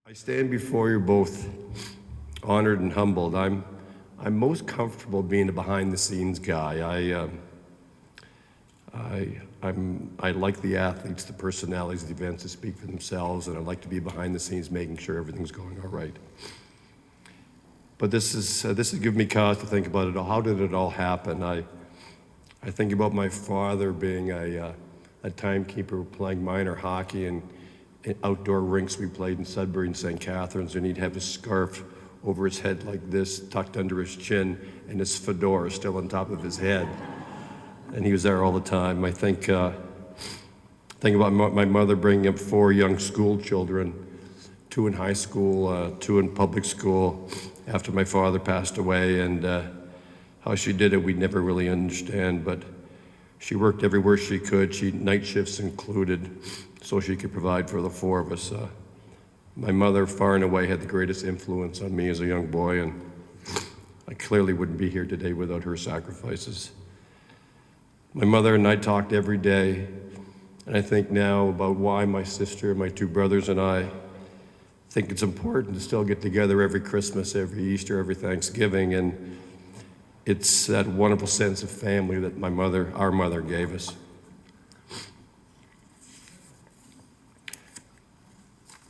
I stand before you both honored and humbled. I'm most comfortable being a behind-the-scenes guy. I like the athletes, the personalities, the events that speak for themselves, and I like to be behind the scenes, making sure everything's going all right. But this has given me cause to think about it all. How did it all happen? I think about my father being a timekeeper playing minor hockey and outdoor rinks we played in Sudbury and St. Catharines, and he'd have his scarf over his head like this, tucked under his chin, and his fedora still on top of his head. And he was there all the time. I think about my mother bringing up 4 young school children, 2 in high school, 2 in public school, after my father passed away, and how she did it, we'd never really understand, but she worked everywhere she could, night shifts included, so she could provide for the 4 of us. My mother, far and away, had the greatest influence on me as a young boy, and I clearly wouldn't be here today without her sacrifices. My mother and I talked every day, and I think now about why my sister, my 2 brothers, and I think it's important to still get together every Christmas, every Easter, every Thanksgiving, and it's that wonderful sense of family that our mother gave us.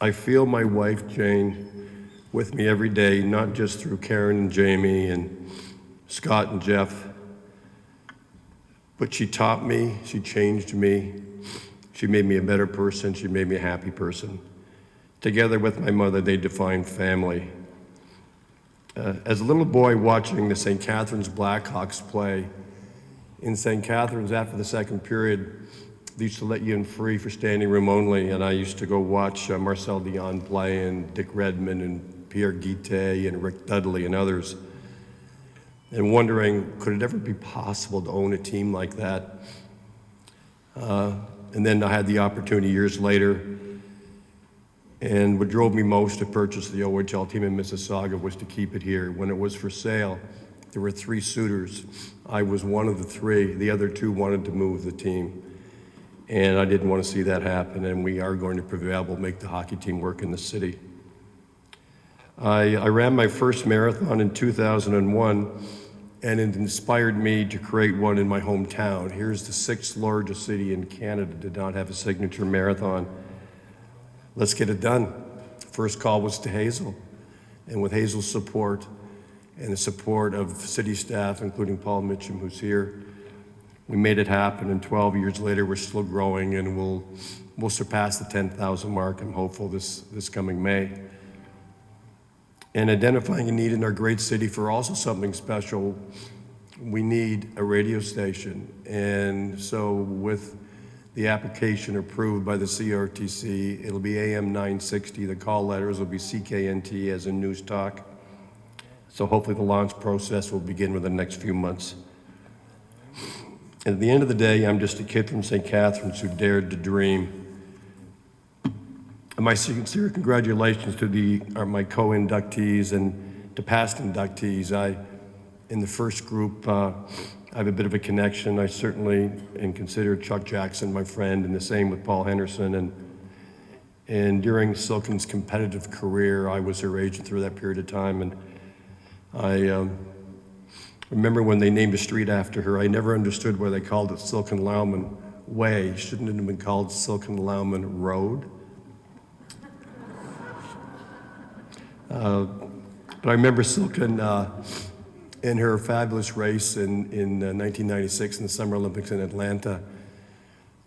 I feel my wife, Jane, with me every day, not just through Karen and Jamie and Scott and Jeff, but she taught me, she changed me, she made me a better person, she made me a happy person. Together with my mother, they defined family. As a little boy watching the St. Catharines Blackhawks play, in St. Catharines after the second period, they used to let you in free for standing room only, and I used to go watch Marcel Dion play and Dick Redmond and Pierre Guité and Rick Dudley and others, and wondering, could it ever be possible to own a team like that? And then I had the opportunity years later, and what drove me most to purchase the OHL team in Mississauga was to keep it here. When it was for sale, there were 3 suitors. I was one of the 3. The other 2 wanted to move the team. And I didn't want to see that happen, and we are going to prevail. We'll make the hockey team work in the city. I ran my first marathon in 2001, and it inspired me to create one in my hometown. Here's the 6th largest city in Canada to not have a signature marathon. Let's get it done. First call was to Hazel, and with Hazel's support and the support of city staff, including Paul Mitchum, who's here, we made it happen, and 12 years later, we're still growing, and we'll surpass the 10,000 mark, I'm hopeful, this coming May. And identifying a need in our great city for also something special, we need a radio station. And so with the application approved by the CRTC, it'll be AM 960. The call letters will be CKNT as in News Talk. So hopefully the launch process will begin within the next few months. And at the end of the day, I'm just a kid from St. Catharines who dared to dream. And my sincere congratulations to my co-inductees and to past inductees. In the first group, I have a bit of a connection. I certainly consider Chuck Jackson my friend, and the same with Paul Henderson. And during Silken's competitive career, I was her agent through that period of time. And I remember when they named a street after her, I never understood why they called it Silken Lauman Way. Shouldn't it have been called Silken Lauman Road? But I remember Silken in her fabulous race in 1996 in the Summer Olympics in Atlanta.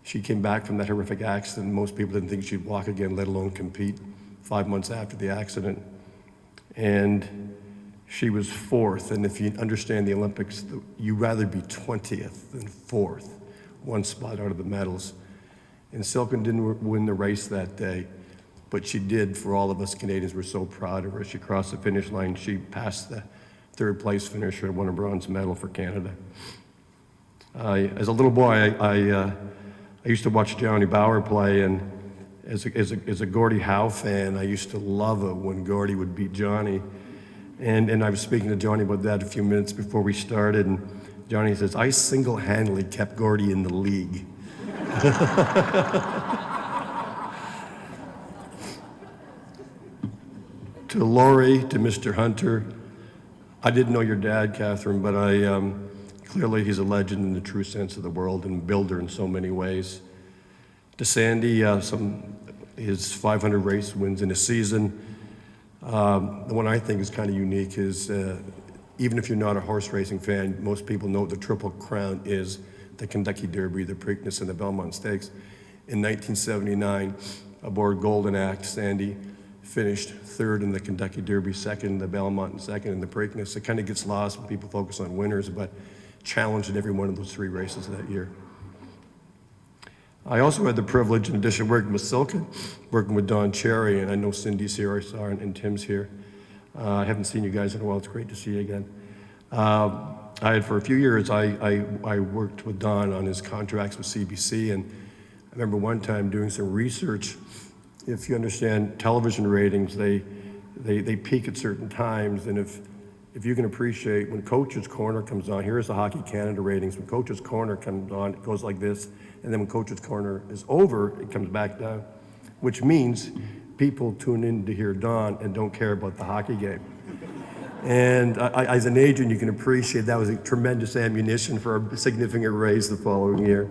She came back from that horrific accident. Most people didn't think she'd walk again, let alone compete, 5 months after the accident. And she was 4th, and if you understand the Olympics, you'd rather be 20th than 4th, 1 spot out of the medals. And Silken didn't win the race that day, but she did. For all of us Canadians, we're so proud of her. She crossed the finish line. She passed the 3rd place finisher and won a bronze medal for Canada. As a little boy, I used to watch Johnny Bauer play, and as a Gordie Howe fan, I used to love it when Gordie would beat Johnny. And I was speaking to Johnny about that a few minutes before we started, and Johnny says, I single-handedly kept Gordie in the league. To Lori, to Mr. Hunter, I didn't know your dad, Catherine, but clearly he's a legend in the true sense of the world and builder in so many ways. To Sandy, his 500 race wins in a season. The one I think is kind of unique is, even if you're not a horse racing fan, most people know what the Triple Crown is: the Kentucky Derby, the Preakness, and the Belmont Stakes. In 1979, aboard Golden Act, Sandy finished third in the Kentucky Derby, second in the Belmont, and second in the Preakness. It kind of gets lost when people focus on winners, but challenged in every one of those three races that year. I also had the privilege, in addition, working with Silken, working with Don Cherry, and I know Cindy's here, I saw her, and Tim's here. I haven't seen you guys in a while. It's great to see you again. For a few years, I worked with Don on his contracts with CBC, and I remember one time doing some research. If you understand television ratings, they peak at certain times, and if you can appreciate when Coach's Corner comes on, here's the Hockey Canada ratings. When Coach's Corner comes on, it goes like this, and then when Coach's Corner is over, it comes back down, which means people tune in to hear Don and don't care about the hockey game. And as an agent, you can appreciate that was a tremendous ammunition for a significant raise the following year.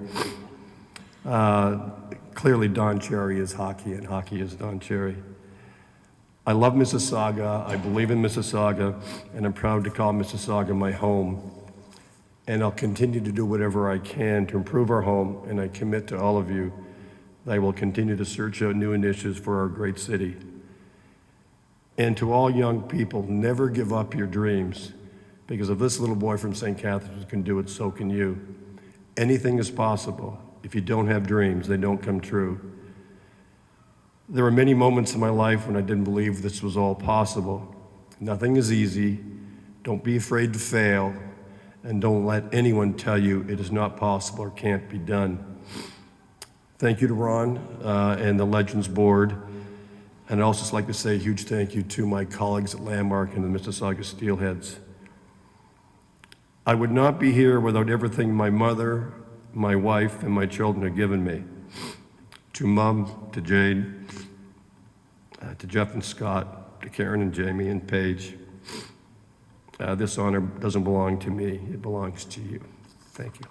Clearly, Don Cherry is hockey, and hockey is Don Cherry. I love Mississauga, I believe in Mississauga, and I'm proud to call Mississauga my home. And I'll continue to do whatever I can to improve our home, and I commit to all of you that I will continue to search out new initiatives for our great city. And to all young people, never give up your dreams, because if this little boy from St. Catharines can do it, so can you. Anything is possible. If you don't have dreams, they don't come true. There were many moments in my life when I didn't believe this was all possible. Nothing is easy. Don't be afraid to fail, and don't let anyone tell you it is not possible or can't be done. Thank you to Ron and the Legends Board. And I'd also just like to say a huge thank you to my colleagues at Landmark and the Mississauga Steelheads. I would not be here without everything my mother, my wife, and my children have given me. To Mom, to Jade, to Jeff and Scott, to Karen and Jamie and Paige. This honor doesn't belong to me, it belongs to you. Thank you.